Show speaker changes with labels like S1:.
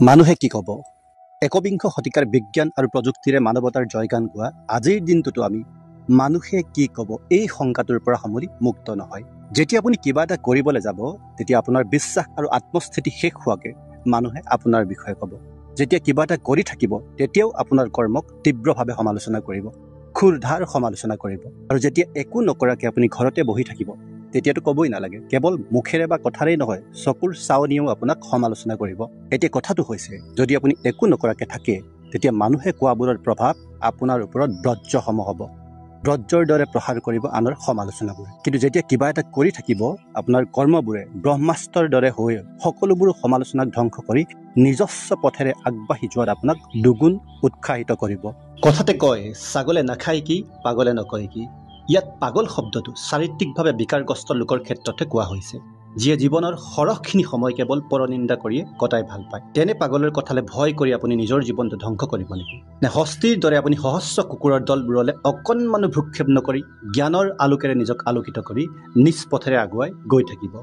S1: মানুহে কি ক'ব? একবিংশ শতিকাৰ বিজ্ঞান আৰু প্ৰযুক্তিৰে মানৱতাৰ জয়গান গোৱা আজিৰ দিনটোতো আমি মানুহে কি ক'ব এই শংকাটোৰ পৰা সামৰি মুক্ত নহয়। যেতিয়া আপুনি কিবা এটা কৰিবলৈ যাব, তেতিয়া আপোনাৰ বিশ্বাস আৰু আত্মস্থিতি শেষ হোৱাকে মানুহে আপোনাৰ বিষয়ে ক'ব। যেতিয়া কিবা এটা কৰি থাকিব, তেতিয়াও আপোনাৰ কৰ্মক তীব্ৰভাৱে সমালোচনা কৰিব, ক্ষুৰধাৰ সমালোচনা কৰিব। আৰু যেতিয়া একো নকৰাকে আপুনি ঘৰতে বহি থাকিব, তেতিয়াতো ক'বই নালাগে, কেৱল মুখেৰে বা কথাৰেই নহয়, চকুৰ চাৱনিয়েও আপোনাক সমালোচনা কৰিব। এতিয়া কথাটো হৈছে, যদি আপুনি একো নকৰাকে থাকে, তেতিয়া মানুহে কোৱাবোৰৰ প্ৰভাৱ আপোনাৰ ওপৰত বজ্ৰসম হ'ব। বজ্ৰৰ দৰে প্ৰসাৰ কৰিব আনৰ সমালোচনাবোৰে। কিন্তু যেতিয়া কিবা এটা কৰি থাকিব, আপোনাৰ কৰ্মবোৰে ব্ৰহ্মাস্ত্ৰৰ দৰে হৈ সকলোবোৰ সমালোচনাক ধ্বংস কৰি নিজস্ব পথেৰে আগবাঢ়ি যোৱাত আপোনাক দুগুণ উৎসাহিত কৰিব। কথাতে কয়, ছাগলে নাখায় কি, পাগলে নকয় কি। ইয়াত পাগল শব্দটো চাৰিত্ৰিকভাৱে বিকাৰগ্ৰস্ত লোকৰ ক্ষেত্ৰতে কোৱা হৈছে, যিয়ে জীৱনৰ সৰহখিনি সময় কেৱল পৰনিন্দা কৰিয়ে কটাই ভাল পায়। তেনে পাগলৰ কথালে ভয় কৰি আপুনি নিজৰ জীৱনটো ধ্বংস কৰিব নেকি? নে হস্তীৰ দৰে আপুনি সহস্ৰ কুকুৰৰ দলবোৰলে অকণমানো ভ্ৰূক্ষেপ নকৰি জ্ঞানৰ আলোকেৰে নিজক আলোকিত কৰি নিজ পথেৰে আগুৱাই গৈ থাকিব?